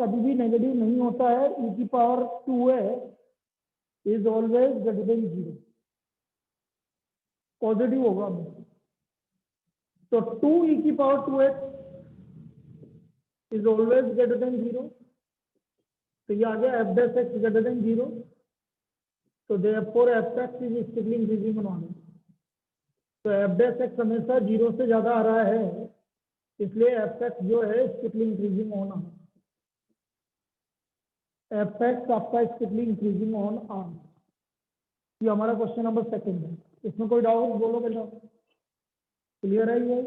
कभी भी नेगेटिव नहीं होता है, e की power 2a is always greater than 0, positive होगा हमें। तो 2e की power 2x is always greater than 0, तो ये आ गया f dash x greater than 0, तो therefore f x is strictly increasing on order. तो f डैश x हमेशा 0 से ज्यादा आ रहा है, इसलिए f x जो है strictly increasing on order. f x आपका स्ट्रिक्टली इंक्रीजिंग ऑन आर्म। ये हमारा क्वेश्चन नंबर 2 है। इसमें कोई डाउट बोलो बेटा, क्लियर है ये?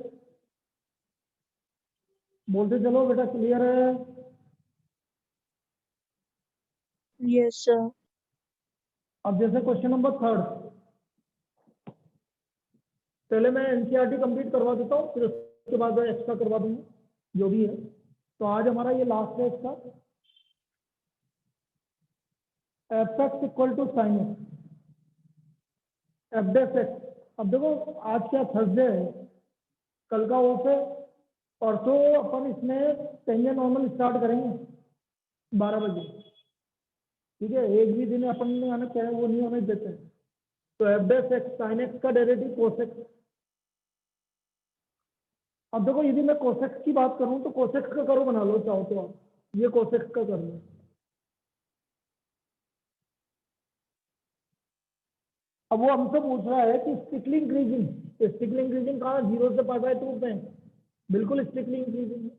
बोलते चलो बेटा, क्लियर है? Yes sir. अब जैसे क्वेश्चन नंबर 3, पहले मैं एनसीईआरटी कंप्लीट करवा देता हूँ, फिर उसके बाद एक्स्ट्रा करवा दूंगा जो भी है। तो आज हमारा ये लास्ट है इसका, f x equal to sine x f dash x. अब देखो आज क्या थर्सडे है, कल का ऑफ है, परसों अपन इसमें टेंजेंट नॉर्मल स्टार्ट करेंगे 12 बजे, ठीक है? एक भी दिन अपन ने आना चाहे वो नहीं होने देते हैं। तो f dash x sine x का डेरिवेटिव कोस एक्स। अब देखो यदि मैं कोस एक्स की बात करूं तो कोस एक्स का करो बना लो चाहो तो आप, ये कोस एक्स का कर लो। अब वो हमसे पूछ रहा है कि स्ट्रिक्टली इंक्रीजिंग कहाँ 0 से π/2 पे, बिल्कुल स्ट्रिक्टली इंक्रीजिंग।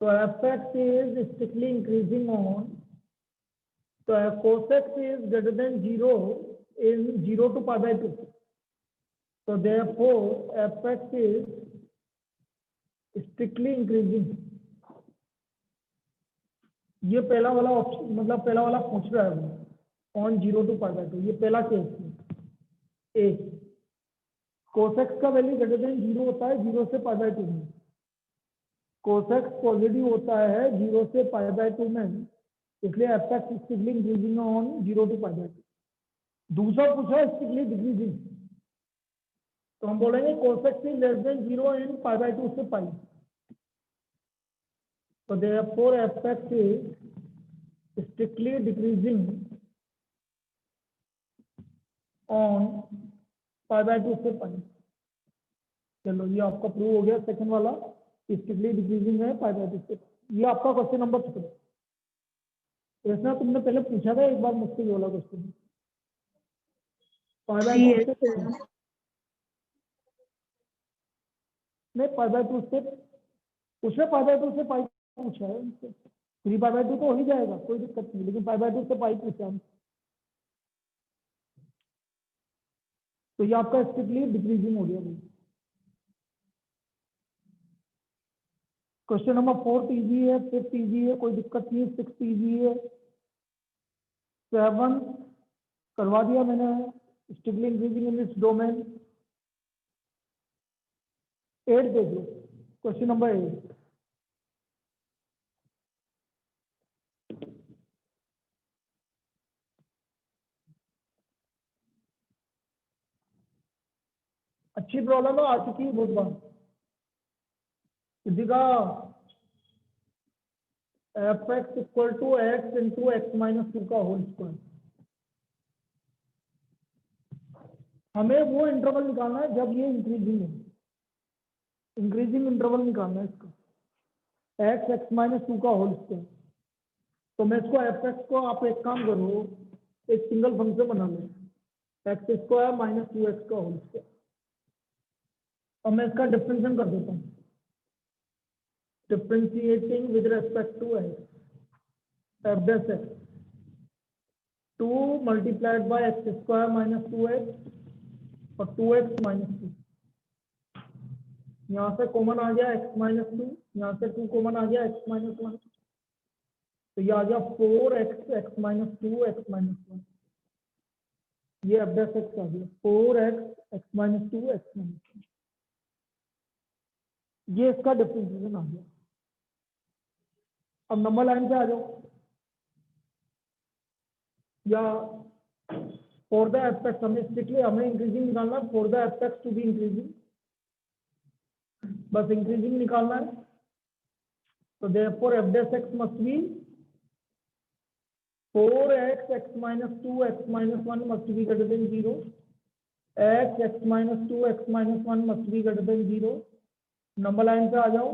तो F x is strictly increasing on, तो cos x is greater than 0 in 0 to π/2, so therefore f x is strictly increasing। ये पहला वाला ऑप्शन, मतलब पहला वाला पूछ रहा है वो, ऑन 0 to π/2, ये पहला केस है ए। cos x का वैल्यू ग्रेटर देन 0 होता है 0 से π/2 में, cos x पॉजिटिव होता है 0 से π/2 में, इसलिए F x strictly increasing on 0 to π/2। दूसरा पूछा है स्ट्रिक्टली डिक्रीजिंग, तो हम बोलेंगे cos x is less than 0 in π/2 से पाई, तो therefore f x is strictly decreasing on π/2 से पाई। चलो ये आपका प्रूव हो गया, सेकंड वाला स्ट्रिक्टली डिक्रीजिंग है π/2 से। ये आपका क्वेश्चन नंबर 3। ऐसा तुमने पहले पूछा था एक बार मुझसे ये वाला क्वेश्चन, π/2 से नहीं, π/2 से उसने π/2 से पाई पूछा है, 3π/2 तो हो ही जाएगा, कोई दिक्कत नहीं, लेकिन π/2 से पाई पूछा है। तो ये आपका स्ट्रिक्टली डिक्रीजिंग हो गया। क्वेश्चन नंबर 4 इजी है, 5 इजी है, कोई दिक्कत नहीं है, 6 इजी है, 7 करवा दिया मैंने, strictly increasing in this domain. 8 देख लो, क्वेश्चन नंबर 8। अच्छी प्रॉब्लम है, आ चुकी है बहुत बार। दिखा f x equal to x into x-2 का होल स्क्वायर। हमें वो इंटरवल निकालना है जब ये इंक्रीजिंग है, इंक्रीजिंग इंटरवल निकालना है इसका, x(x-2) का होल स्क्वायर। तो मैं इसको एफ एक्स को, आप एक काम करो, एक सिंगल फंक्शन बना लो, x² - 2x का होल स्क्वायर। और मैं इसका डिफरेंशिएशन कर देता हूँ, differentiating with respect to x, F dash x 2 multiplied by x² - 2x और 2x - 2। यहाँ से कॉमन आ गया x-2, यहाँ से 2 कॉमन आ गया x-1, तो ये आ गया 4x x-2 x-1। ये एफ डैश एक्स आ गया 4x x-2 x-1, ये इसका डिफरेंशिएशन आ गया। अब नंबर लाइन पे आ जाओ, या फॉर द एफ एक्स हमें स्ट्रिक्टली हमें इंक्रीजिंग निकालना है, for the f x to be increasing, बस इंक्रीजिंग निकालना है। So therefore f dash x must be 4x x minus 2 x minus 1 must be greater than 0. x minus 2 x minus 1 must be greater than 0. Number line पे आ जाओ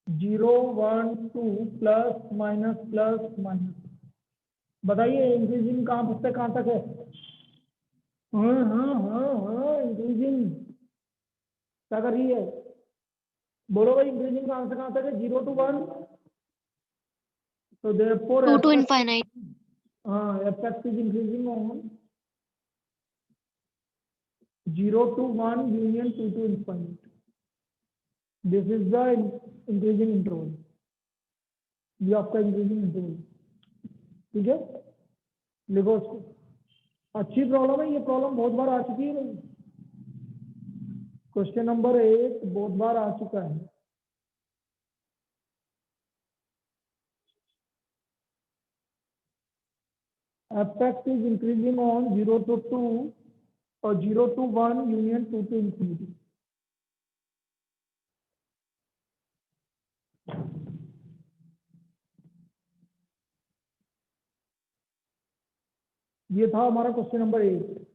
0 1 2 plus minus बताइए increasing कहाँ से कहाँ तक है हाँ इंक्रीजिंग क्या कर रही है बोलो भाई इंक्रीजिंग कहाँ से कहाँ तक है 0 to 1 so therefore 2 to infinite. f(x) is increasing on 0 to 1 union 2 to infinite. This is the increasing interval. ये आपका इंक्रीजिंग इंटरवल ठीक है लिखो उसको अच्छी प्रॉब्लम है ये प्रॉब्लम बहुत बार आ चुकी है क्वेश्चन नंबर 8 बहुत बार आ चुका है f(x) is increasing on 0 to 2 or 0 to 1 union 2 to infinity. ये था हमारा क्वेश्चन नंबर 8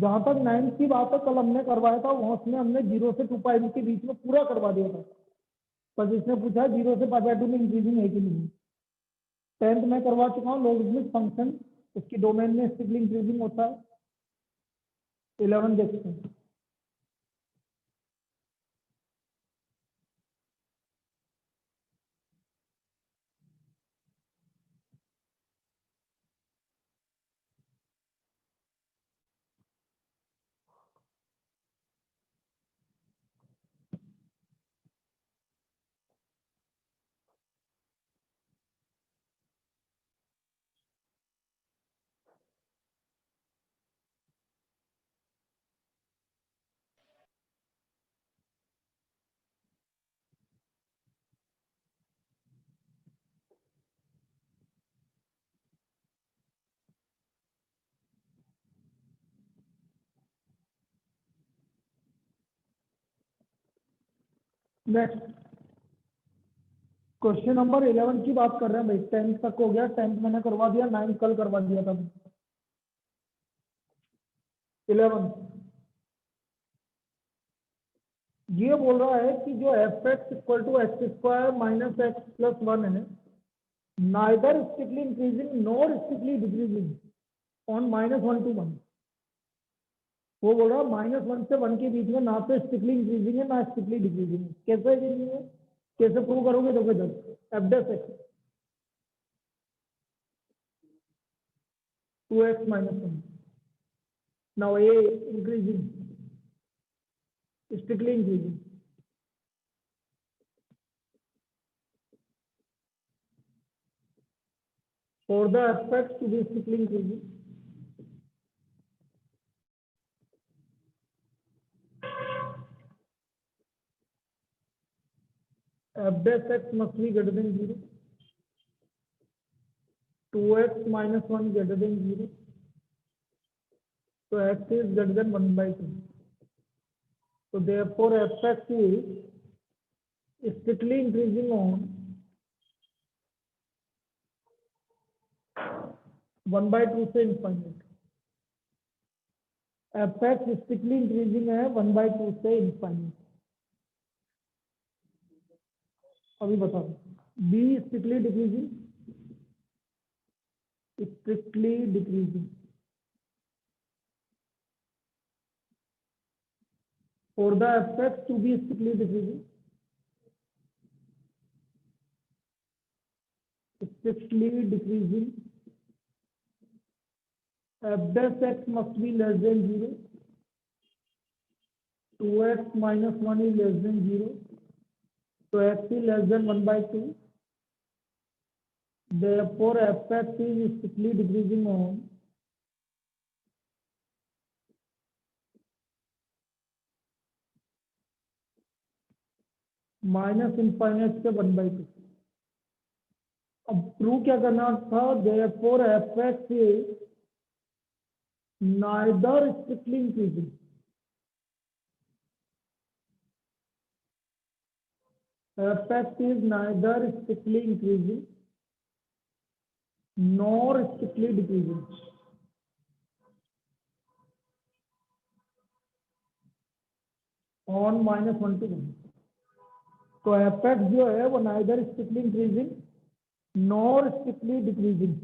जहां तक 9 की बात है कल हमने करवाया था वहां उसमें हमने 0 से 2 पाई के बीच में पूरा करवा दिया था पर इसने पूछा 0 से पाई बाय 2 में इंक्रीजिंग है कि नहीं 10th में करवा चुका हूँ लॉगरिथमिक फंक्शन उसकी डोमेन में स्ट्रिक्टली इंक्रीजिंग होता है 11 देखते हैं नेक्स्ट क्वेश्चन नंबर 11 की बात कर रहे हैं भाई 10th तक हो गया 10th मैंने करवा दिया 9th कल करवा दिया था 11 ये बोल रहा है कि जो f(x) equal to x square minus x plus 1 है neither strictly increasing nor strictly decreasing on -1 to 1 वो बोल रहा है -1 से 1 के बीच में ना तो स्ट्रिक्टली इंक्रीजिंग है ना स्ट्रिक्टली डिक्रीजिंग है कैसे नहीं है कैसे प्रूव करोगे देखो इधर f dash x 2x minus 1 now a increasing strictly increasing for the f(x) to be strictly increasing f dash x must be greater than 0 2x minus 1 greater than 0 so x is greater than 1 by 2 so therefore f(x) is strictly increasing on 1 by 2 से infinite f(x) strictly increasing है 1 by 2 से infinite अभी बताओ b strictly decreasing for the f(x) to be strictly decreasing f dash x must be less than 0 2x minus 1 is less than 0 so x is less than 1 by 2 therefore f(x) is strictly decreasing on minus infinite से 1 by 2 अब prove क्या करना था therefore f(x) is neither strictly increasing fx is neither strictly increasing nor strictly decreasing. On -1 to 1, तो fx जो है वो neither strictly increasing nor strictly decreasing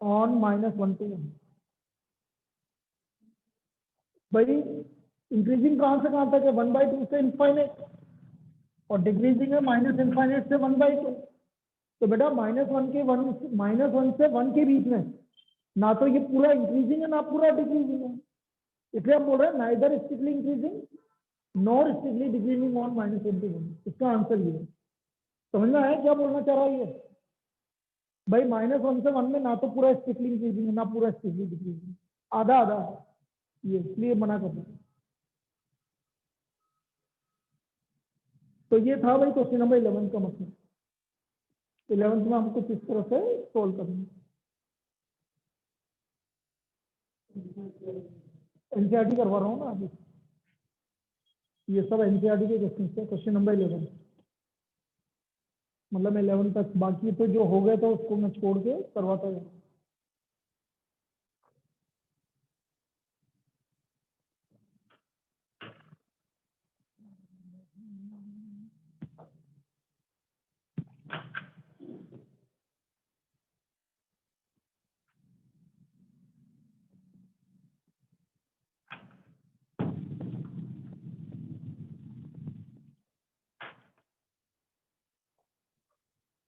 on -1 to 1. भाई इंक्रीजिंग कहां से कहां तक है? 1/2 से इनफाइनाइट, और डिक्रीजिंग है -∞ से 1/2. तो बेटा -1 से 1 के बीच में ना तो ये पूरा इंक्रीजिंग है ना पूरा डिक्रीजिंग है, इसलिए हम बोल रहे हैं neither strictly increasing nor strictly decreasing on -1 to 1. इसका आंसर ये है. समझना है क्या बोलना चाह रहा है ये? भाई -1 से 1 में ना तो पूरा स्ट्रिक्टली इंक्रीजिंग है ना पूरा स्ट्रिक्टली डिक्रीजिंग, आधा आधा है, ये इसलिए मना करना है. तो ये था भाई क्वेश्चन नंबर 11 का मतलब. 11th में हम कुछ इस तरह से सोल्व करेंगे. एनसीईआरटी करवा रहा हूँ ना अभी, ये सब एनसीईआरटी के क्वेश्चन है. क्वेश्चन नंबर 11 मतलब मैं 11 तक, बाकी तो जो हो गए तो उसको मैं छोड़ के करवाता हूँ.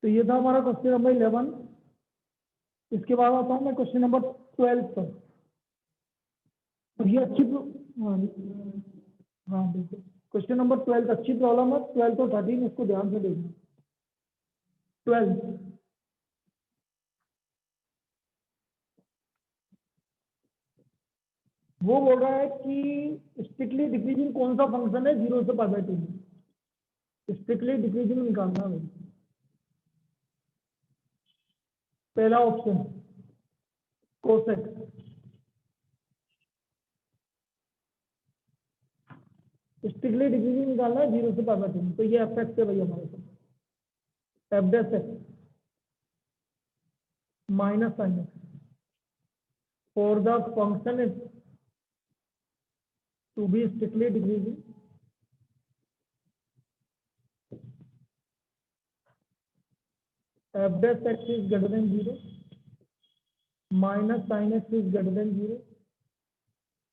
तो ये था हमारा क्वेश्चन नंबर 11. इसके बाद आता हूँ मैं क्वेश्चन नंबर 12 पर. और ये अच्छी हाँ बिल्कुल. क्वेश्चन नंबर 12 अच्छी प्रॉब्लम है. 12 और 13 इसको ध्यान से देखना. 12 वो बोल रहा है कि स्ट्रिक्टली डिक्रीजिंग कौन सा फंक्शन है 0 से π/2 में. स्ट्रिक्टली डिक्रीजिंग निकालना है. पहला ऑप्शन कोसेक, स्ट्रिक्टली डिक्रीजिंग निकालना है 0 से π/2 में. तो ये एफ है भैया हमारे साथ. एफ डैश है minus sine for the function is to be strictly decreasing f dash x is greater than 0 minus sine x is greater than 0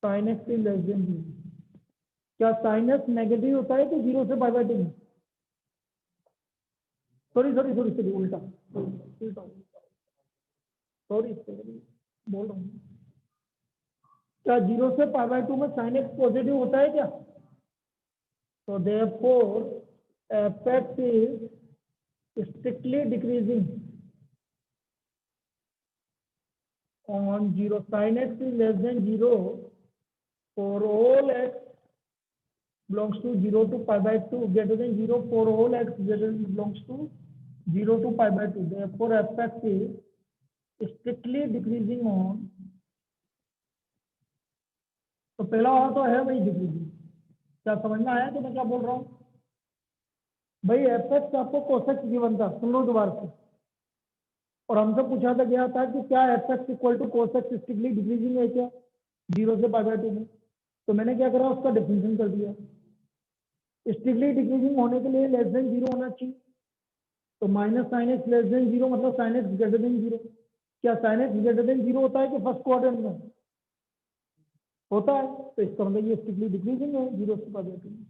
sine x is less than 0. क्या साइन एक्स नेगेटिव होता है कि 0 से π/2 में? Sorry उल्टा sorry बोल रहा हूँ. क्या 0 से π/2 में साइन एक्स पॉजिटिव होता है क्या? तो therefore F x is strictly decreasing on 0. sin x is less than 0 for all x belongs to 0 to π/2 greater than 0 for all x belongs to 0 to π/2. Therefore, f(x) is strictly decreasing on. तो पहला वाला तो है भाई decreasing. क्या समझ में आया कि मैं क्या बोल रहा हूँ? भाई f(x) आपको कोसेक गिवन था, सुन लो दोबारा से. और हमसे पूछा था गया था कि क्या f(x) equal to cosec strictly decreasing है क्या 0 से π/2 में? तो मैंने क्या करा, उसका डिफरेंशियल कर दिया. स्ट्रिक्टली डिक्रीजिंग होने के लिए लेस देन 0 होना चाहिए. तो minus sine x less than 0 मतलब साइन एक्स ग्रेटर देन 0. क्या साइन एक्स ग्रेटर देन 0 होता है कि फर्स्ट क्वाड्रेंट में होता है? तो इसका मतलब ये स्ट्रिक्टली डिक्रीजिंग है 0 से π/2 में.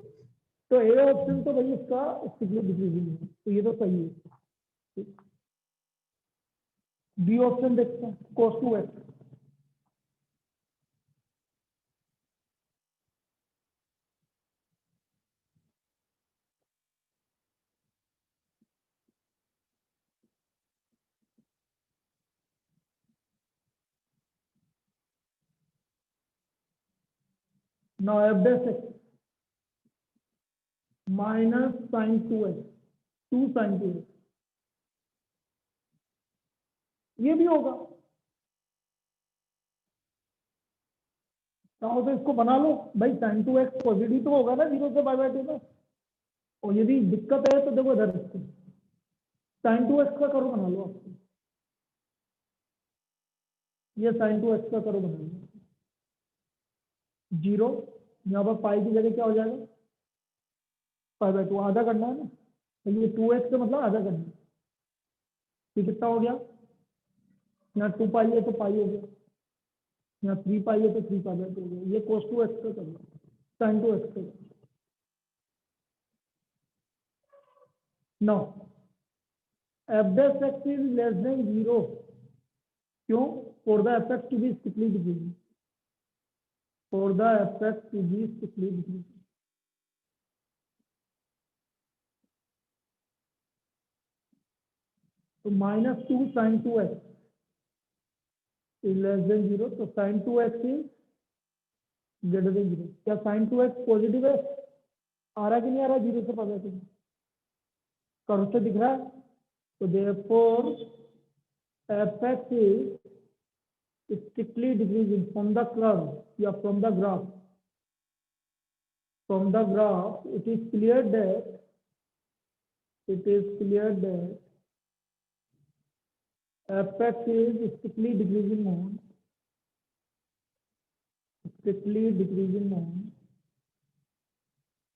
तो ए ऑप्शन तो भाई इसका स्ट्रिक्टली डिक्रीजिंग है, तो ये तो सही है. बी ऑप्शन देखते हैं, cos 2x. Now f dash x minus sin 2x 2 sin 2x ये भी होगा. तो इसको बना लो भाई. sin 2x पॉजिटिव तो होगा ना 0 से π/2 में. और यदि दिक्कत है तो देखो इधर इसको sin 2x का करो बना लो आपको, ये sin 2x का करो बना लो, 0 यहाँ पर पाई की जगह क्या हो जाएगा, π/2 आधा करना है ना, तो ये 2x का मतलब आधा करना है, ये कितना हो गया, यहाँ 2 पाई है तो पाई हो गया, यहाँ 3 पाई है तो 3 π/2 हो गया, ये cos 2x का करो, sin 2x का। Now f(x) is less than 0, क्यों, for the f(x) to be strictly decreasing, for the f(x) to be strictly decreasing, तो -2 sin 2x is less than 0, तो sin 2x is greater than 0, क्या sin 2x positive है, आ रहा कि नहीं आ रहा 0 से π/2, कर्व से दिख रहा है, तो therefore f(x) is strictly decreasing from the curve या from the graph, it is clear that f(x) is strictly decreasing on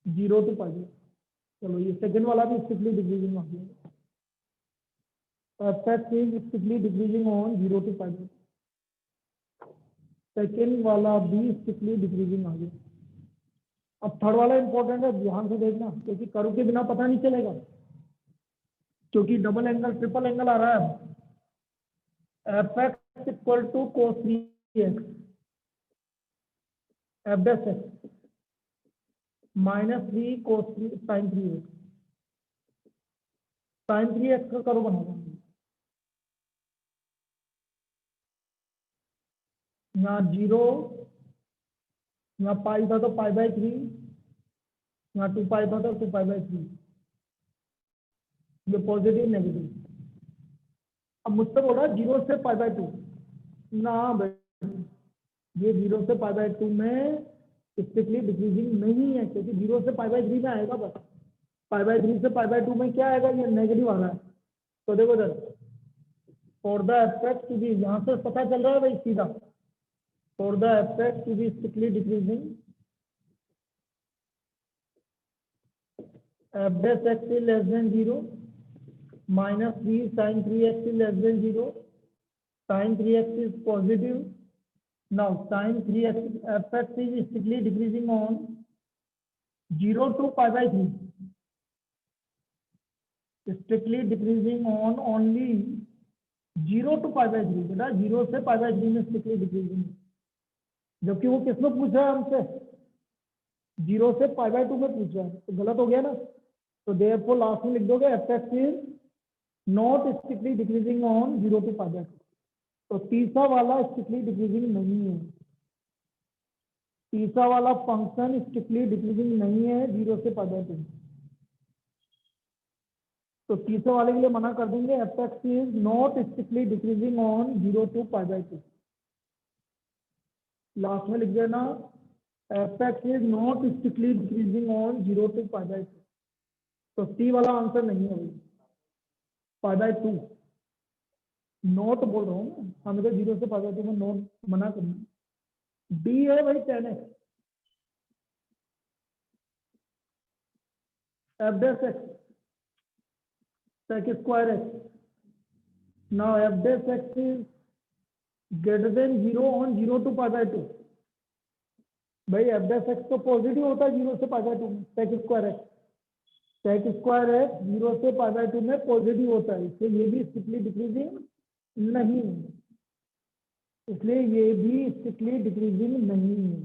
0 to π/2। चलो ये सेकंड वाला भी स्ट्रिक्टली डिक्रीजिंग हो गया, f(x) is strictly decreasing on 0 to π/2, second वाला भी strictly decreasing आ गया। अब थर्ड वाला इंपॉर्टेंट है, ध्यान से देखना, क्योंकि कर्व के बिना पता नहीं चलेगा, क्योंकि डबल एंगल ट्रिपल एंगल आ रहा है। f(x) equal to cos 3x, f(x) -3 cos 3 sin 3x, sin 3x का करो बनाना, यहाँ 0, यहाँ पाई था तो π/3, यहाँ 2 पाई था तो 2 π/3, ये पॉजिटिव नेगेटिव। अब मुझसे बोला 0 से π/2 ना भाई, ये 0 से π/2 में स्ट्रिक्टली डिक्रीजिंग नहीं है, क्योंकि 0 से π/3 में आएगा, बस π/3 से π/2 में क्या आएगा, ये नेगेटिव आ रहा है। तो देखो इधर for the f(x) to B, यहाँ से पता चल रहा है भाई सीधा, for the f(x) to be strictly decreasing, f(x) is less than 0, -3 sin 3x is less than 0, sin 3x is positive. Now sin 3x f(x) is strictly decreasing on 0 to π/3, strictly decreasing on only 0 to π/3, बेटा 0 से π/3 में strictly decreasing, जबकि वो किसमें पूछ रहा है हमसे, 0 से π/2 में पूछ रहा है, तो गलत हो गया ना। तो therefore लास्ट में लिख दोगे f(x) is not strictly decreasing on 0 to π/2, तो तीसरा वाला स्ट्रिक्टली डिक्रीजिंग नहीं है, तीसरा वाला फंक्शन स्ट्रिक्टली डिक्रीजिंग नहीं है 0 से π/2, तो तीसरे वाले के लिए मना कर देंगे, f(x) is not strictly decreasing on 0 to π/2, last में लिख देना f(x) is not strictly decreasing on 0 to π/2, तो सी वाला आंसर नहीं है भाई, π/2 नोट बोल रहा हूँ ना, हमें तो 0 से π/2 में नोट मना करना, डी है भाई 10x, f(x) sec square x, now f(x) is greater than 0 on 0 to π/2, भाई f(x) तो पॉजिटिव होता है 0 से π/2 में, sec square x 0 से π/2 में पॉजिटिव होता है, इसलिए ये भी स्ट्रिक्टली डिक्रीजिंग नहीं है, इसलिए ये भी स्ट्रिक्टली डिक्रीजिंग नहीं है।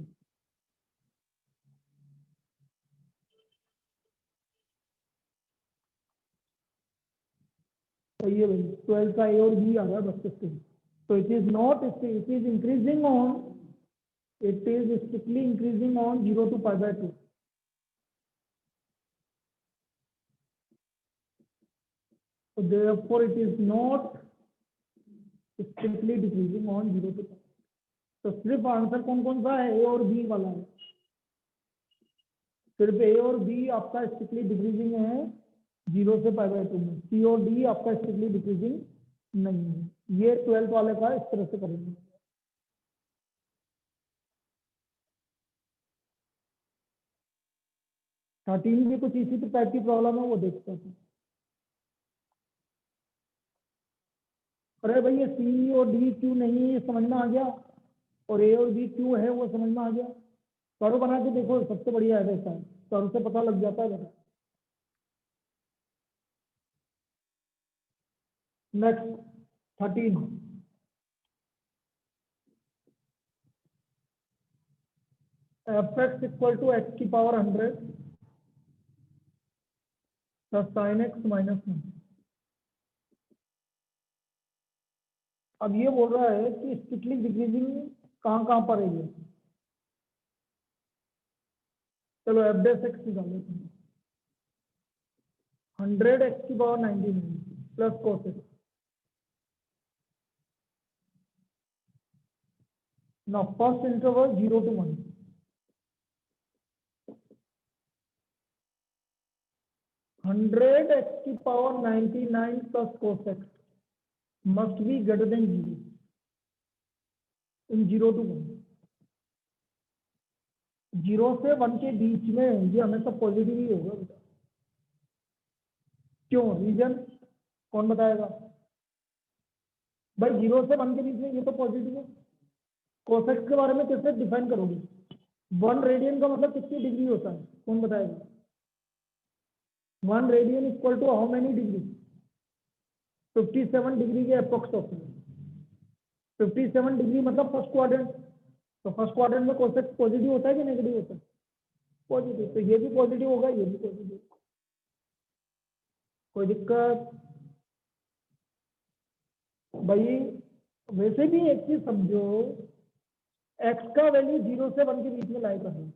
तो ये 12 का ए और बी आ रहा है बस से, तो it is not, it is increasing on, it is strictly increasing on 0 to π/2, so therefore it is not strictly decreasing on 0 to π/2, तो सिर्फ आंसर कौन कौन सा है, ए और बी वाला है, सिर्फ ए और बी आपका स्ट्रिक्टली डिक्रीजिंग है 0 से π/2 में, सी और डी आपका स्ट्रिक्टली डिक्रीजिंग नहीं है। ये 12th वाले का इस तरह से करेंगे। थर्टीन भी कुछ इसी टाइप की प्रॉब्लम है, वो देखते हैं। अरे भाई ये सी और डी क्यों नहीं, ये समझ में आ गया, और ए और बी क्यों है वो समझ में आ गया। कर्व बना के देखो, सबसे बढ़िया है वैसा, कर्व से पता लग जाता है बेटा। नेक्स्ट 13, f(x) = x की power 100 plus sin x minus 1। अब ये बोल रहा है कि स्ट्रिक्टली डिक्रीजिंग कहाँ कहाँ पर है ये। चलो f(x) निकाल लेते हैं। 100x की power 99 plus cos x। Now first interval 0 to 1. 100x की power 99 plus cos x must be greater than 0 in 0 to 1. 0 से 1 के बीच में ये हमेशा पॉजिटिव ही होगा बेटा। क्यों, रीजन कौन बताएगा भाई। 0 से 1 के बीच में ये तो पॉजिटिव है। cos x के बारे में कैसे डिफाइन करोगे। 1 रेडियन का मतलब कितनी डिग्री होता है, कौन बताएगा। 1 radian equal to how many degree, 57 degree के अप्रोक्स होते हैं। 57 डिग्री मतलब फर्स्ट क्वाड्रेंट, तो फर्स्ट क्वाड्रेंट में cos x पॉजिटिव होता है कि नेगेटिव होता है, पॉजिटिव। तो ये भी पॉजिटिव होगा, ये भी पॉजिटिव। कोई दिक्कत भाई। वैसे भी एक चीज समझो, x का वैल्यू 0 से 1 के बीच में लाई कर है,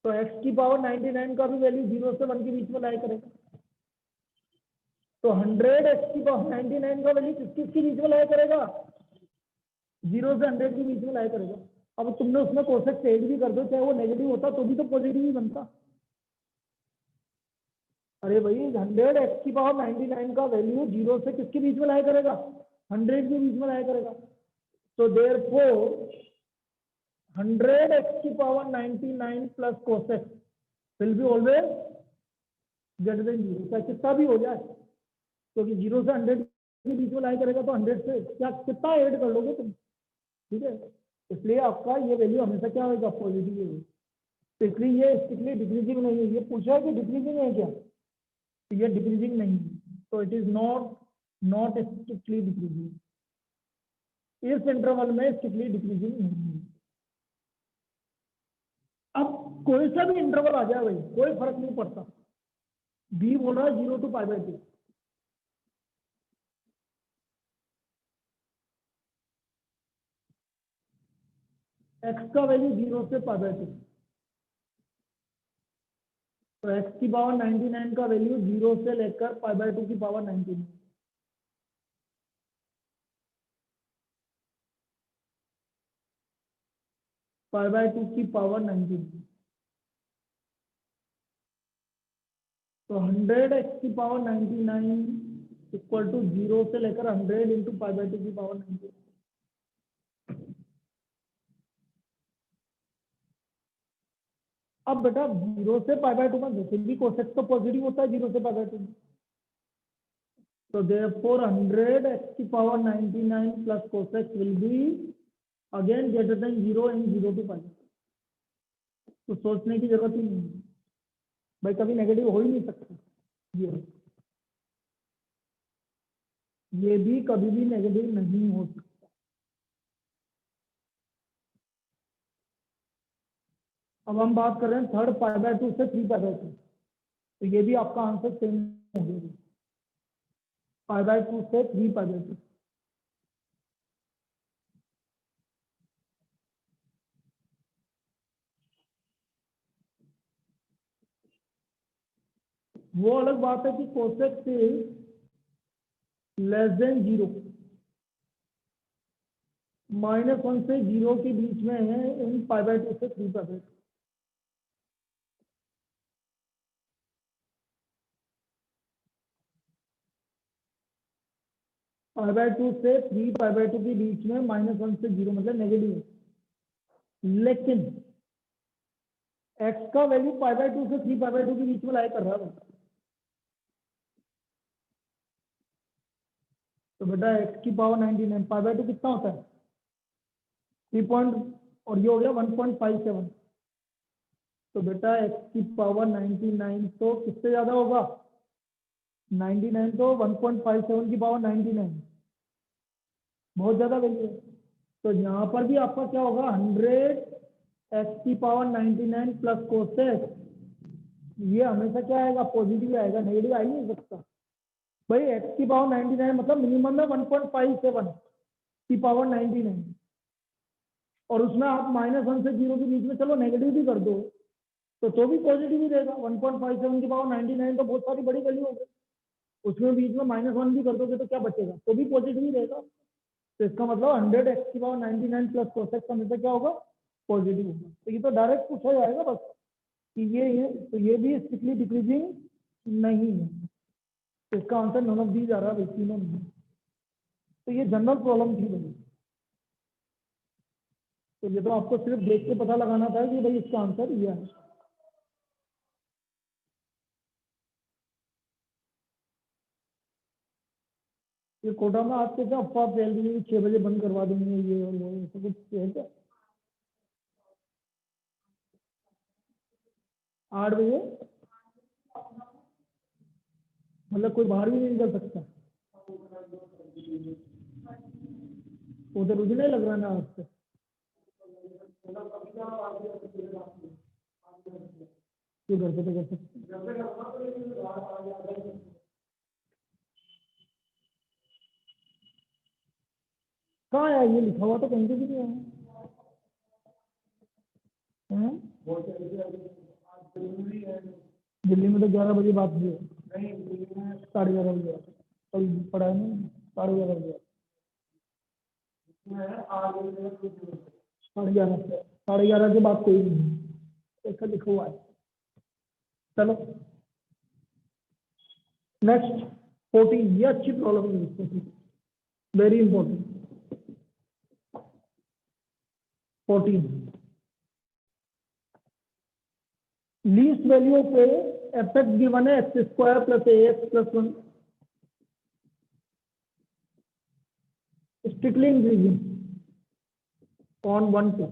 तो x की पावर 99 का भी वैल्यू 0 से 1 के बीच में लाई करेगा। तो 100x की पावर 99 का वैल्यू किसके बीच में लाई करेगा, 0 से 100 के बीच में लाई करेगा। अब तुमने उसमें cos x ऐड भी कर दो, चाहे वो नेगेटिव होता तो भी तो पॉजिटिव ही बनता। अरे भाई 100x की पावर 99 का वैल्यू 0 से किसके बीच में लाई करेगा, 100 के बीच में लाई करेगा। तो देयरफॉर 100x की power 99 plus cos x will be always greater than 0, चाहे कितना भी हो जाए, क्योंकि 0 से 100 के बीच में लाई करेगा। तो 100 से क्या कितना ऐड कर लोगे तुम, ठीक है। इसलिए आपका ये वैल्यू हमेशा क्या होगा, पॉजिटिव होगी। तो इसलिए ये स्ट्रिक्टली डिक्रीजिंग नहीं है। ये पूछा है कि डिक्रीजिंग है क्या, तो ये डिक्रीजिंग नहीं है, तो it is not strictly decreasing. इस इंटरवल में स्ट्रिक्टली डिक्रीजिंग नहीं है। अब कोई सा भी इंटरवल आ जाए भाई, कोई फर्क नहीं पड़ता। बी बोल रहा है 0 to π/2, x का वैल्यू 0 से π/2, तो x की पावर 99 का वैल्यू 0 से लेकर π/2 की पावर 99, π/2 की पावर 99। तो 100x की पावर 99 इक्वल टू 0 से लेकर 100 इंटू π/2 की पावर 99। अब बेटा 0 से π/2 में वैसे भी cos x तो पॉजिटिव होता है 0 से π/2 में। तो देयरफॉर 100x की power 99 plus cos x will be again greater than 0 in 0 to π। तो सोचने की जरूरत ही नहीं है भाई, कभी नेगेटिव हो ही नहीं सकता। ये भी कभी भी नेगेटिव नहीं हो सकता। अब हम बात कर रहे हैं थर्ड π/2 से 3π/2, तो ये भी आपका आंसर सेम हो गया, π/2 से 3π/2। वो अलग बात है कि cos x लेस देन 0, -1 से 0 के बीच में है इन π/2 से 3π/2। π/2 से 3π/2 के बीच में -1 से 0 मतलब नेगेटिव है। लेकिन x का वैल्यू π/2 से 3π/2 के बीच में लाई कर रहा है। तो बेटा x की पावर 99 π/2 कितना होता है 3 पॉइंट और ये हो गया 1.57। तो बेटा x की पावर 99 तो किससे ज्यादा होगा 99 तो 1.57 की पावर 99 बहुत ज्यादा वैल्यू है। तो यहाँ पर भी आपका क्या होगा 100 x की पावर 99 प्लस कोसेक ये हमेशा क्या आएगा पॉजिटिव आएगा नेगेटिव आ ही नहीं सकता भाई। x की पावर 99 मतलब मिनिमम है 1.57 की पावर 99 और उसमें आप -1 से 0 के बीच में चलो नेगेटिव भी कर दो तो भी पॉजिटिव ही रहेगा। 1.57 की पावर 99 तो बहुत सारी बड़ी वैल्यू हो गई उसमें बीच में -1 भी कर दोगे तो क्या बचेगा तो भी पॉजिटिव ही रहेगा। तो इसका मतलब 100 x की पावर 99 प्लस कोसेक का हमेशा क्या होगा पॉजिटिव होगा। तो ये तो डायरेक्ट पूछा जाएगा बस कि ये भी स्ट्रिक्टली डिक्रीजिंग नहीं है। तो इसका आंसर नन ऑफ दीज आ रहा है तीनों नहीं। तो ये जनरल प्रॉब्लम थी भाई। तो ये तो आपको सिर्फ देख के पता लगाना था कि भाई इसका आंसर ये है। ये कोटा में आपके क्या अफवाह फैल रही है 6 बजे बंद करवा देंगे ये और वो ऐसा कुछ है क्या 8 बजे मतलब कोई बाहर भी नहीं निकल सकता। उधर मुझे नहीं लग रहा ना आपसे क्यों घर पे तो कर सकते कहाँ है ये लिखा हुआ तो कहीं पे भी नहीं है। दिल्ली में तो 11 बजे बात हुई है 11:30 बजे कल पढ़ा है ना 11:30 बजे 11:30 के बाद कोई नहीं ऐसा लिखा हुआ है। चलो नेक्स्ट 14 ये अच्छी प्रॉब्लम है very important 14 least value of A F x given है x² plus ax plus 1 strictly increasing on 1 2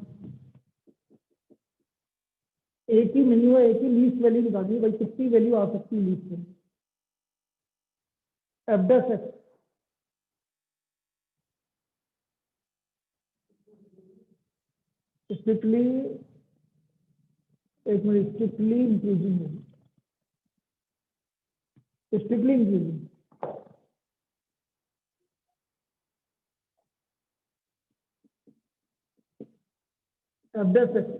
एक ही मिनिमम एक ही लीस्ट वैल्यू निकालनी है भाई कितनी वैल्यू आ सकती है लीस्ट में एफ डैश एक्स स्ट्रिक्टली एक minute strictly increasing strictly increasing f dash x.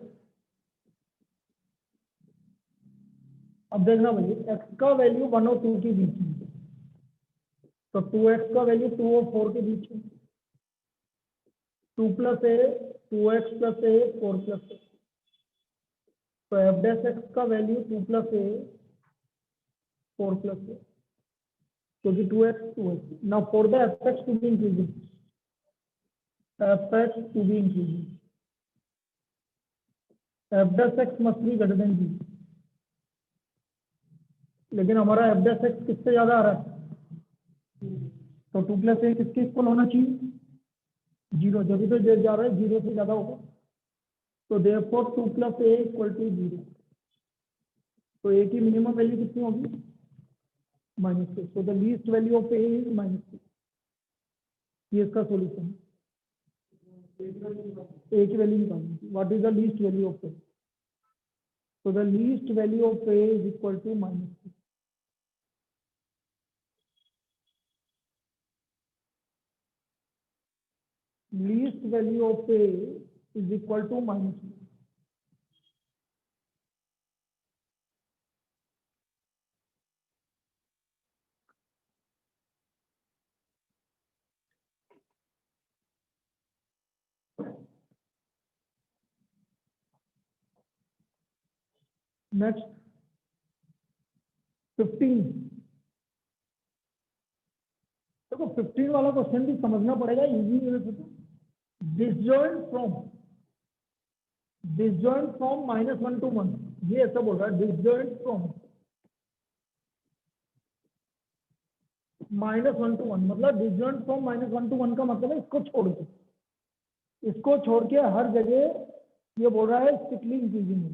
अब देखना भाई x का वैल्यू 1 और 2 के बीच में तो 2x का वैल्यू 2 और 4 के बीच में 2 plus a 2x plus a 4 plus a तो एफ डैश एक्स का value 2 plus a 4 plus a क्योंकि 2x 2x now for the f x to be increasing f x to be increasing f dash x must be greater than 0 लेकिन हमारा F dash x किससे ज्यादा आ रहा है तो 2 plus ए किसके equal होना चाहिए 0 जब भी तो जा रहा है 0 से ज्यादा होगा तो therefore 2 plus a equal to 0 तो ए की मिनिमम वैल्यू कितनी होगी -6 so the least value of a is -6 ये इसका सॉल्यूशन a की वैल्यू निकालनी what is the least value of a so the least value of a is equal to -6 least value of a is equal to -6 next 15 देखो 15 वाला question भी समझना पड़ेगा, easy है वैसे तो। डिसजॉइंट फ्रॉम -1 to 1, ये ऐसा बोल रहा है, डिसजॉइंट फ्रॉम -1 to 1, मतलब डिसजॉइंट फ्रॉम -1 to 1 का मतलब है इसको छोड़ के हर जगह ये बोल रहा है स्ट्रिक्टली इंक्रीजिंग है।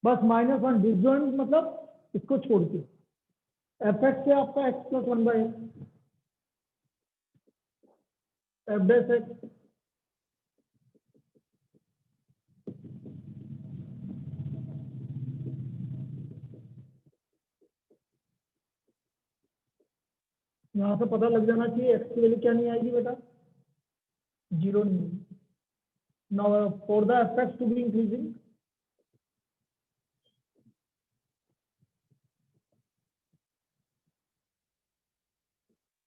बस -1 डिसजॉइंट मतलब इसको छोड़ के। एफ एक्स है आपका x + 1/x, F dash x यहाँ से पता लग जाना चाहिए x की वैल्यू क्या नहीं आएगी बेटा, 0 नहीं आएगी। Now for the f x to be increasing,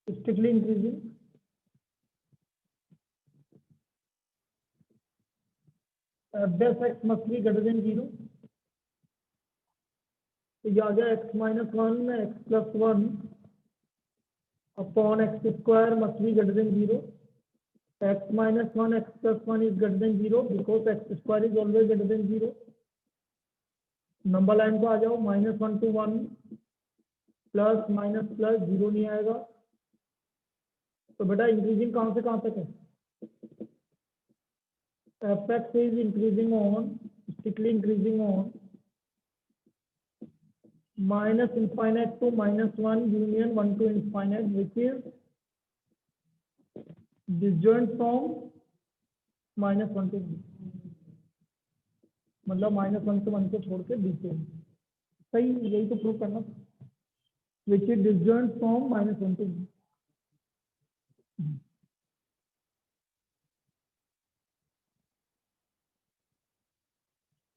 strictly increasing, f dash x must be greater than 0। तो ये आ गया x - 1 x + 1 upon x² must be greater than 0। x - 1 x + 1 is greater than 0 because x² is always greater than 0। Number line को आ जाओ, -1 to 1 plus minus plus 0 नहीं आएगा। तो बेटा increasing कहाँ से कहाँ तक है, F x is increasing on, strictly increasing on -∞ to -1 union 1 to infinite, which is disjoint from -1 to 1, मतलब -1 से 1 को छोड़ के बीच। सही, यही तो प्रूव करना, which is disjoint from -1 to 1।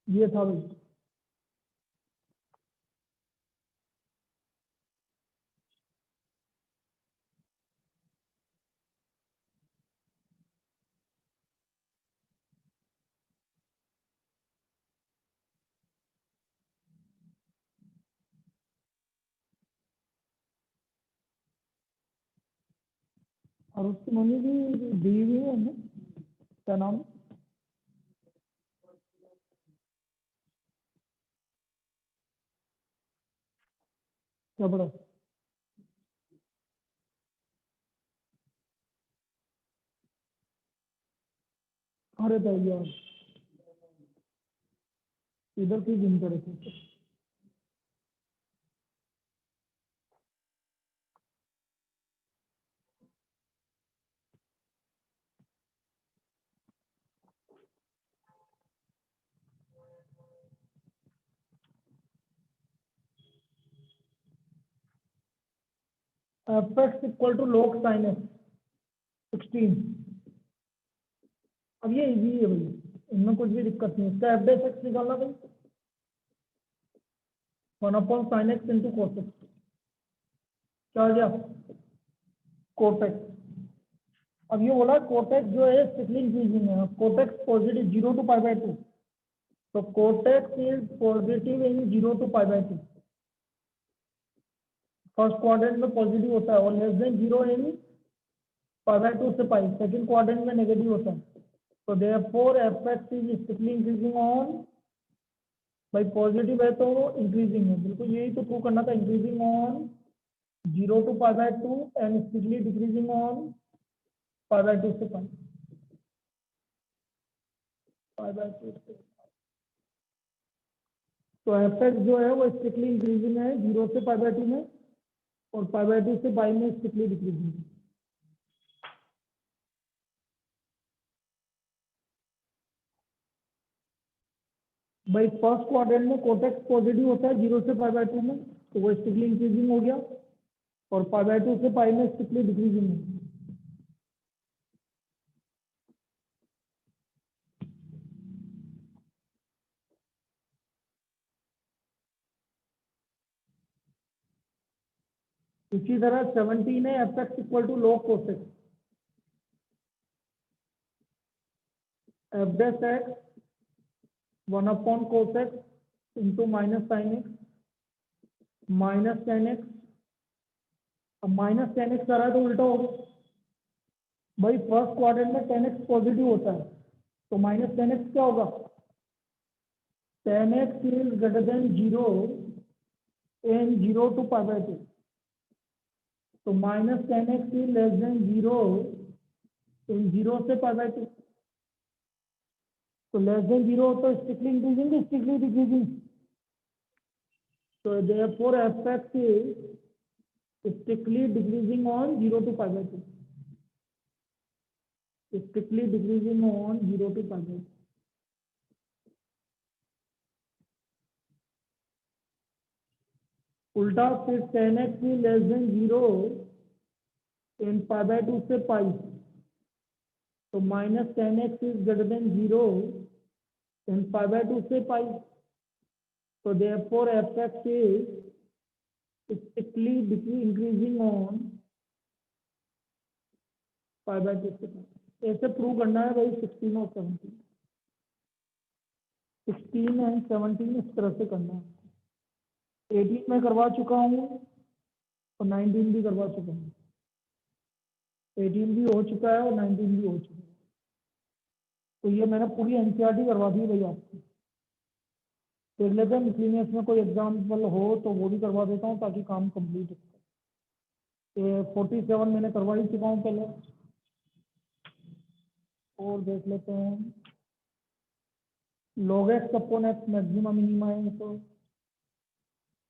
ये था भाई। और उसकी मम्मी भी दी हुई है हमें, क्या नाम, क्या बड़ा, अरे भैया इधर की जिम करे थे। F x equal to log sin x 16। अब ये इजी है भाई, इनमें कुछ भी दिक्कत नहीं है। इसका एफ डैश एक्स निकालना भाई, 1/sin x into cos x, क्या हो गया, cos x। अब ये बोला cot x जो है स्ट्रिक्टली इंक्रीजिंग है, cot x पॉजिटिव 0 to π/2, तो cot x is positive in 0 to π/2। First quadrant में पॉजिटिव होता है और लेस देन 0 इन π/2 से पाई, सेकंड क्वाड्रेंट में नेगेटिव होता है। तो therefore F x is strictly increasing on, भाई पॉजिटिव है तो इंक्रीजिंग है, बिल्कुल यही तो प्रूव करना था, increasing on 0 to π/2 and strictly decreasing on π/2 से पाई, π/2 से। तो एफ एक्स जो है वो स्ट्रिक्टली इंक्रीजिंग है 0 से π/2 में, और π/2 से पाई में स्ट्रिक्टली डिक्रीजिंग है। भाई फर्स्ट क्वाड्रेंट में cot x पॉजिटिव होता है 0 से π/2 में, तो वो स्ट्रिक्टली इंक्रीजिंग हो गया, और π/2 से पाई में स्ट्रिक्टली डिक्रीजिंग है। इसी तरह 17 है F x equal to log cos x, F dash x 1/cos x into -sin x -tan x अब माइनस टेन एक्स आ रहा है तो उल्टा होगा भाई, फर्स्ट क्वाड्रेंट में टेन एक्स पॉजिटिव होता है तो माइनस टेन एक्स क्या होगा, tan x is greater than zero in zero to pi by two, तो minus tan x is less than zero in zero से पाई बाय टू, तो less than zero तो strictly increasing strictly decreasing, तो therefore F x is strictly decreasing on zero to pi by two, strictly decreasing on 0 to pi by 2. उल्टा फिर ten x भी less than zero in pi by to से pi, तो minus tan x is greater than zero in pi by to से pi, तो therefore F x is strictly increasing on pi by to से पाई। ऐसे prove करना है भाई 16 और 17, 16 एंड 17 इस तरह से करना है। 18 में करवा चुका हूँ और 19 भी करवा चुका हूँ, 18 भी हो चुका है और 19 भी हो चुका है, तो ये मैंने पूरी एनसीईआरटी करवा दी भाई आपको। देख लेते हैं मिसलेनियस में कोई एग्जाम्पल हो तो वो भी करवा देता हूँ ताकि काम कंप्लीट हो। 47 मैंने करवा ही चुका हूँ पहले, और देख लेते हैं log x upon x maxima minima है, तो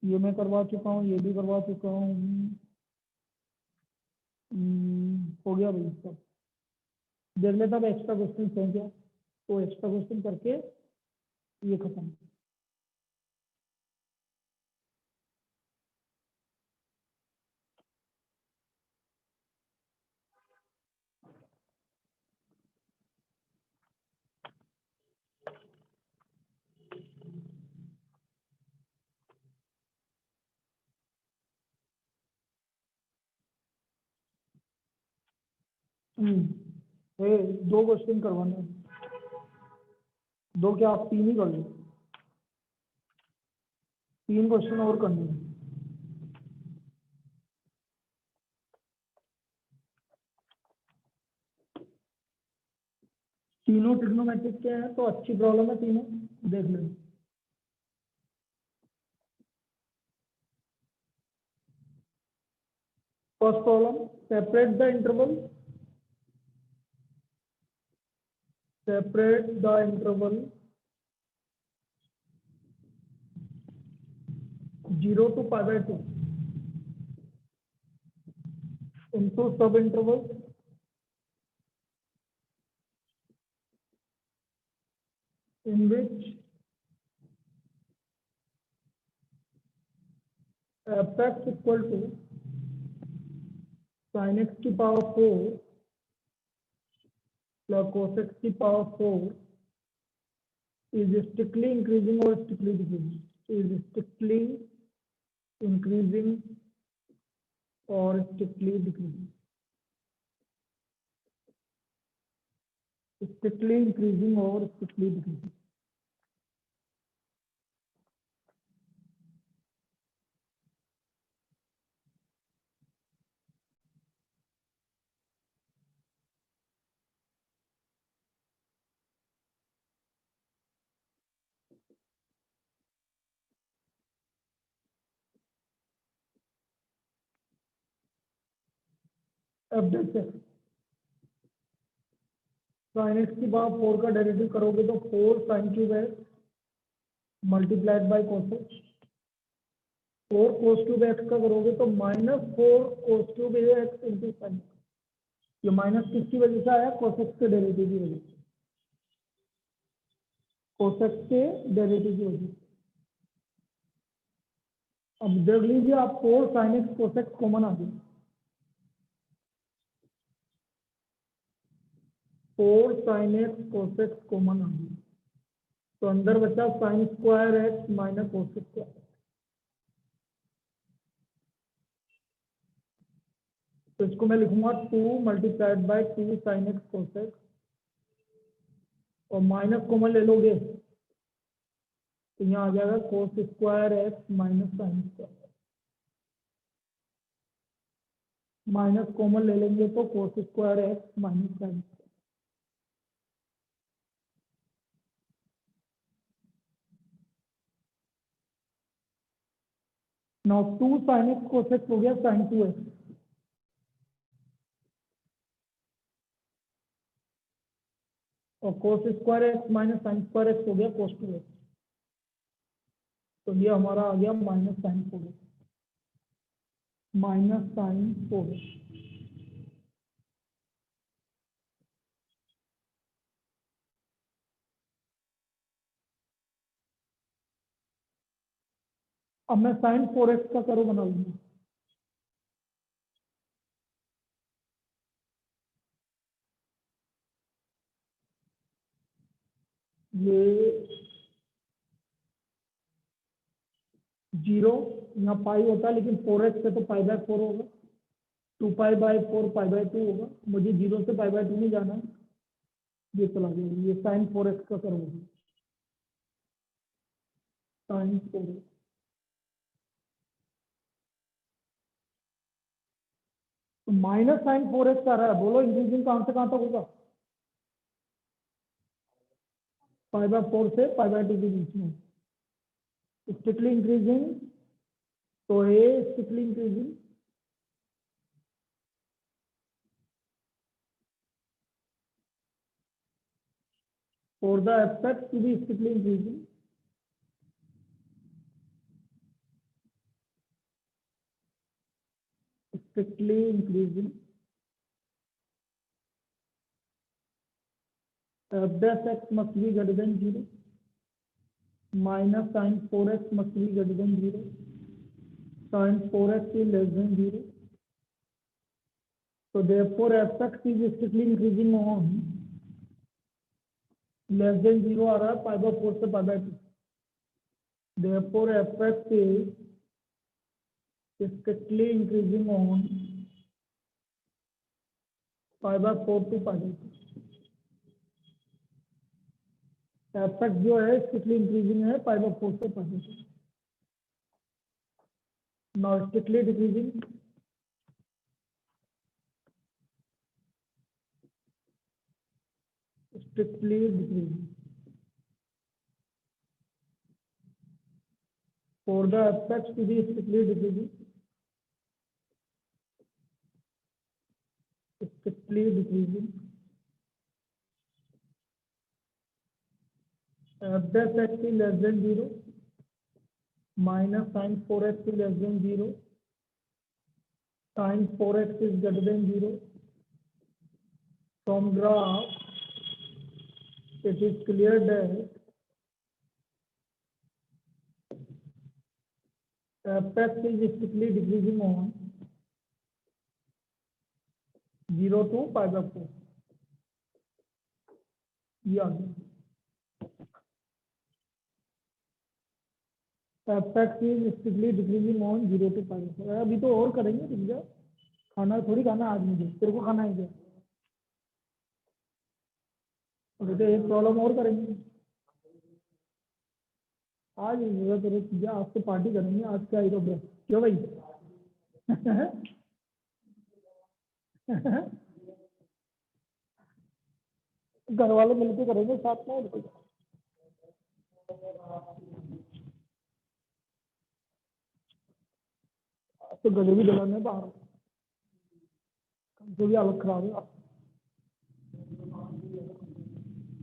ये मैं करवा चुका हूँ, ये भी करवा चुका हूँ। हो गया भाई सब। देख लेता अब एक्स्ट्रा क्वेश्चन हैं क्या, तो एक्स्ट्रा क्वेश्चन करके ये खत्म। दो क्वेश्चन करवाने हैं। दो क्या, आप तीन ही कर लो, तीन क्वेश्चन और करने हैं। तीनों ट्रिग्नोमेट्रिक के हैं तो अच्छी प्रॉब्लम है, तीनों देख लें। First problem, separate the interval, separate the interval 0 to pi by 2 into sub-intervals in which f(x) equal to sin x की पावर 4 plus cos x की power 4 is strictly increasing or strictly decreasing, is strictly increasing or strictly decreasing, strictly increasing or strictly decreasing। अब देखते हैं sin x की power 4 का derivative करोगे तो 4 sin cube x multiplied by cos x, 4 cos cube x का करोगे तो -4 cos cube x into sine. ये माइनस किसकी वजह से आया, cos x के डेरिवेटिव की वजह से, cos x के डेरिवेटिव की वजह से। अब देख लीजिए आप 4 sin x cos x common आ गया, 4 sin x cos x common आ गया, तो अंदर बचा sin square x minus cos square. तो इसको मैं लिखूंगा 2 multiplied by 2 sin x cos x, और माइनस कॉमन ले लोगे तो यहाँ आ जाएगा cos square x minus sin square. Minus common ले लेंगे तो cos square x minus sine. Now 2 sin x cos x हो गया sin 2x, और कोस square x minus sine square x हो गया कोस 2x। तो ये हमारा आ गया minus sign 4x, minus sign 4x। अब मैं साइन 4x का कर्व बना लूंगा। ये 0 यहाँ पाई होता है, लेकिन 4x से तो पाई बाय 4 होगा, 2 पाई बाय 4 पाई बाय 2 होगा। मुझे 0 से पाई बाय 2 नहीं जाना है, ये चला गया। ये साइन 4x का कर्व होगा, साइन 4x। तो माइनस साइन 4x आ रहा है, बोलो इंक्रीजिंग कहां से कहां तक होगा? पाई बाय 4 से पाई बाय 2 के बीच में, स्ट्रिक्टली इंक्रीजिंग। तो ये strictly increasing, for the aspect to be strictly increasing, strictly increasing, f dash x must be greater than 0, minus sin 4x must be greater than 0, sin 4x is less than 0. So therefore f(x) is strictly increasing on less than 0 आ रहा है pi by 4 से pi by 2। Therefore f(x) is strictly increasing on pi by 4 to pi by 2। f(x) जो है strictly increasing है pi by 4 से pi by 2। Now strictly decreasing, strictly decreasing. For the f(x) to be strictly decreasing, strictly decreasing, f dash x is less than 0, minus sin 4x is less than 0, sin 4x is greater than 0. From graph, it is clear that f(x) is strictly decreasing on 0 to pi by 4. Yeah. f(x) is strictly decreasing on 0 to pi by 4. अभी तो और करेंगे, रुक जा। खाना थोड़ी खाना आज मुझे, तेरे को खाना है क्या? अभी तो एक प्रॉब्लम और करेंगे आज। तेरे चीजें आज तो पार्टी करेंगे, आज क्या ही तो ब्रेक। क्यों भाई? घर वाले मिलके करेंगे साथ में। तो गले भी जलाने बाहर, जो भी हालत खराब है।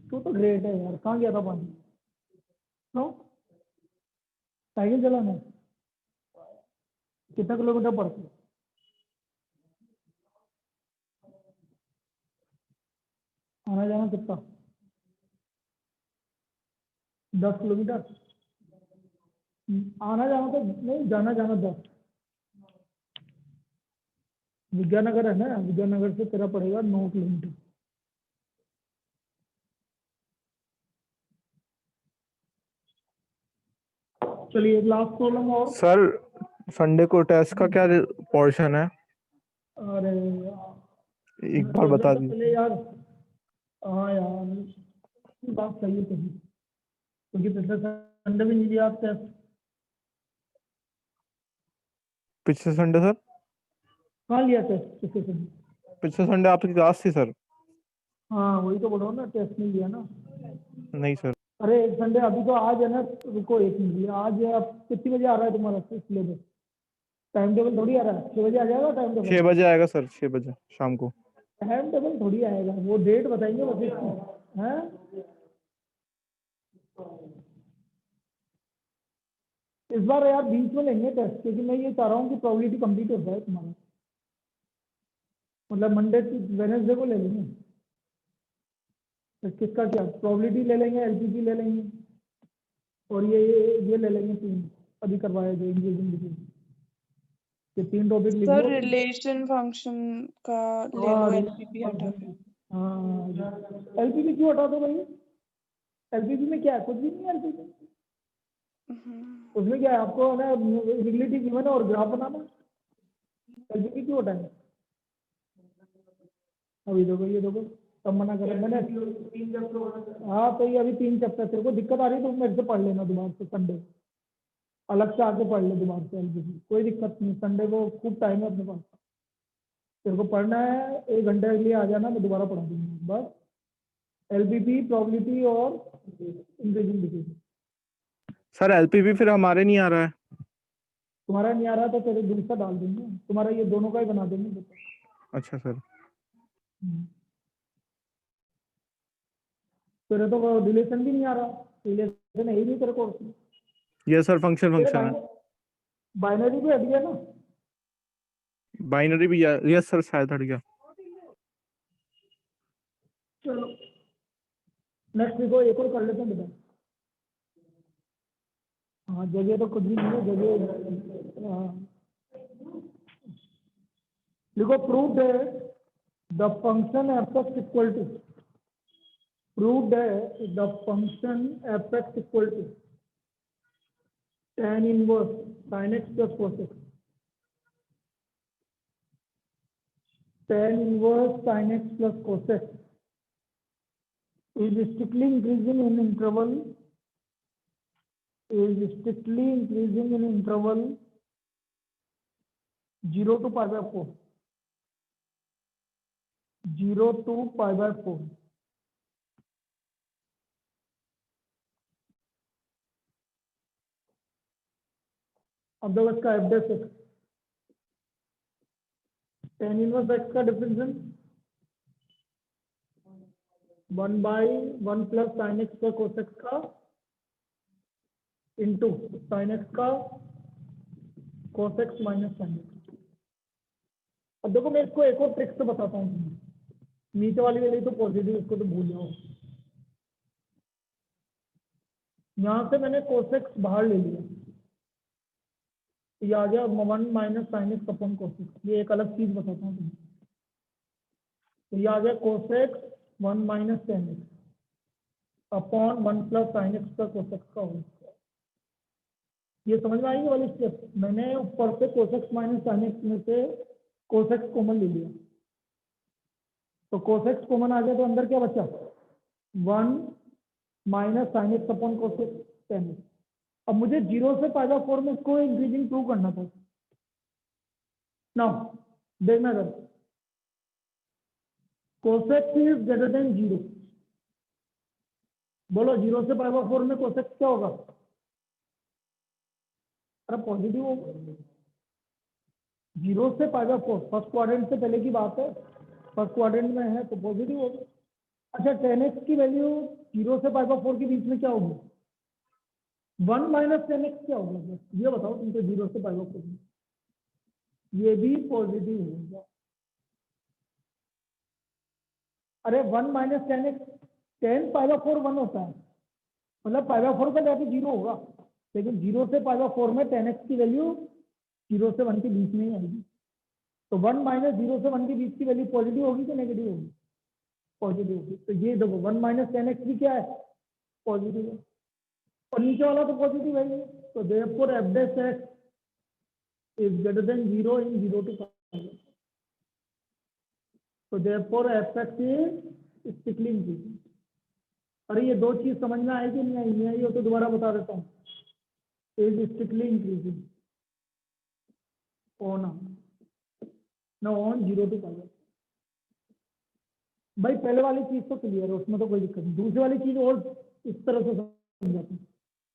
तू तो ग्रेट है यार, कहाँ गया था पानी? क्यों? साइकिल चलाने? कितना किलोमीटर पड़ता है? आना जाना कितना? 10 किलोमीटर। आना जाना तो नहीं, जाना जाना 10। विद्यानगर है ना, विद्यानगर से तेरा पड़ेगा 9 किलोमीटर। चलिए लास्ट प्रॉब्लम और। सर संडे को टेस्ट का क्या पोर्शन है? अरे एक बार बता दीजिए। चले यार। हाँ यार, बात सही है तेरी, क्योंकि पिछले संडे भी नहीं दिया टेस्ट। पिछले संडे सर कहाँ लिया टेस्ट पिछले संडे? पिछले संडे आपकी क्लास थी सर। हाँ वही तो बोल रहा हूँ ना, टेस्ट नहीं लिया ना। नहीं सर। अरे एक संडे अभी तो आज है ना, रुको एक मिनट, आज अब कितने बजे आ रहा है तुम्हारा सिलेबस? टाइम टेबल थोड़ी आ रहा है, 6 बजे आ जाएगा टाइम टेबल। 6 बजे आएगा सर, 6 बजे शाम को। टाइम टेबल थोड़ी आएगा, वो डेट बताएंगे बस इसकी, हैं? इस बार यार बीच में लेंगे टेस्ट, क्योंकि मैं ये चाह रहा हूँ कि प्रोबेबिलिटी कंप्लीट हो जाए तुम्हारा, मतलब मंडे वेडनेसडे को ले लेंगे। तो किसका क्या प्रोबेबिलिटी ले लेंगे, एलपीपी ले लेंगे, और ये ले लेंगे 3 अभी करवाया जो इंजीनियरिंग, ये 3 टॉपिक लिख सर लो। रिलेशन फंक्शन का ले लो, एलपीपी हटा के। हाँ एलपीपी क्यों हटा दो भाई? एलपीपी में क्या है? कुछ भी नहीं है एलपीपी। उसमें क्या है, आपको ना रिलेटिव गिवन और ग्राफ बनाना। एलपीपी क्यों हटाएंगे? अभी देखो ये देखो, तब मना करा मैंने। हाँ तो ये अभी 3 चैप्टर, तेरे को दिक्कत आ रही है तो मेरे से पढ़ लेना दोबारा से, संडे अलग से आके पढ़ ले दोबारा से एलपीपी, कोई दिक्कत नहीं। संडे को खूब टाइम है अपने पास, तेरे को पढ़ना है 1 घंटे के लिए आ जाना, मैं दोबारा पढ़ा दूंगा बस। एलपीपी, प्रोबेबिलिटी और इंक्रीजिंग डिक्रीजिंग। सर एलपीपी फिर हमारे नहीं आ रहा है। तुम्हारा नहीं आ रहा तो तेरे दूसरा डाल देंगे, तुम्हारा ये दोनों का ही बना देंगे। अच्छा सर। तेरे तो रिलेशन भी नहीं आ रहा, रिलेशन है ही नहीं तेरे को। ये सर फंक्शन तेरे फंक्शन है। बाइनरी भी हट गया ना? बाइनरी भी यस सर, शायद हट गया। चलो नेक्स्ट वीक को एक और कर लेते हैं बेटा। हाँ जगह तो कुछ भी नहीं है जगह। हाँ लिखो, प्रूव्ड है the function F x equal to, proved है the function F x equal to tan inverse sin x plus cos x, tan inverse sin x plus cos x is strictly increasing in interval, is strictly increasing in interval 0 to pi by 4, 0 to pi by 4। अब देखो इसका F डेस x, tan inverse x का differential 1/1 plus sine x का cos x का into sine x का cos x minus sine x. अब देखो मैं इसको एक और ट्रिक से बताता हूँ, नीचे वाली तो पॉजिटिव, इसको तो भूल जाओ। यहाँ से मैंने कोस एक्स बाहर ले लिया, ये आ गया 1 minus sine x upon cos x. ये एक अलग चीज बताता हूँ तुम्हें, तो ये आ गया cos x 1 minus sine x upon 1 plus sine x का कोस एक्स का होल स्क्वायर। ये समझ में आएगी वाली स्टेप? मैंने ऊपर से cos x minus sine x में से कोस एक्स कॉमन ले लिया, तो कोस एक्स कॉमन आ गया, तो अंदर क्या बचा? 1 minus sine x upon cos x tan x। अब मुझे 0 से पाई बाय 4 में इसको इंक्रीजिंग प्रूव करना था। नाउ देखना जरा, cos x is greater than 0, बोलो 0 से पाई बाय 4 में cos x क्या होगा? अरे पॉजिटिव होगा। 0 से पाई बाय 4 फर्स्ट क्वाड्रेंट से पहले की बात है, फर्स्ट क्वाड्रेंट में है तो पॉजिटिव होगा। अच्छा tan x की वैल्यू 0 से पाई बाय 4 के बीच में क्या होगी? 1 माइनस tan x क्या होगा? ये बताओ तुमको, 0 से पाई बाय 4 में ये भी पॉजिटिव होगा। अरे 1 minus tan x, tan pi by 4 1 होता है, मतलब पाई बाय 4 का वैल्यू 0 होगा, लेकिन 0 से पाई बाय 4 में tan x की वैल्यू 0 से 1 के बीच में ही आएगी। तो 1 माइनस 0 से 1 के बीच की वैल्यू पॉजिटिव होगी कि नेगेटिव होगी? पॉजिटिव होगी। तो ये देखो 1 माइनस tan x भी क्या है? पॉजिटिव है, और नीचे वाला तो पॉजिटिव है। तो therefore f dash x is greater than 0 in 0 to pi. तो therefore f x is strictly increasing. अरे ये दो चीज समझ में आई कि नहीं आई? नहीं आई हो तो दोबारा बता देता हूँ, इज स्ट्रिक्टली इंक्रीजिंग होना, now on 0 to pi by 4। भाई पहले वाली चीज तो क्लियर है, उसमें तो कोई दिक्कत नहीं। दूसरी वाली चीज और इस तरह से समझाते हैं।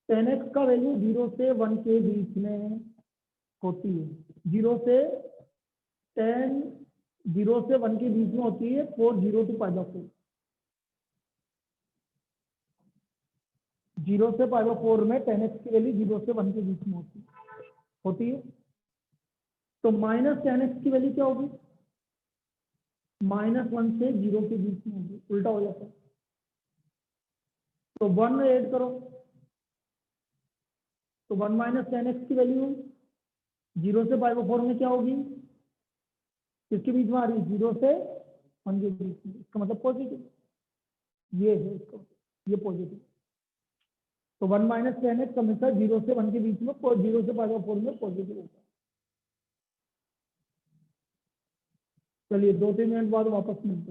10x का वैल्यू 0 से 1 के बीच में होती है। 0 से 1 के बीच में होती है 4 0 to पाई बाय 4। 0 से पाई बाय 4 में 10x की वैल्यू 0 से 1 के बीच में होती है। तो माइनस 10x की वैल्यू क्या होगी? -1 से 0 के बीच में होगी, उल्टा हो जाता है। तो 1 ऐड करो, तो 1 माइनस 10x की वैल्यू 0 से पाई बाय 4 में क्या होगी? किसके बीच में आ रही है? 0 से 1 के बीच में। इसका मतलब पॉजिटिव, ये है इसका, ये पॉजिटिव। तो 1 माइनस 10x हमेशा 0 से 1 के बीच में, 0 से पाई बाय 4 में पॉजिटिव होता है। चलिए 2-3 मिनट बाद वापस मिलते हैं।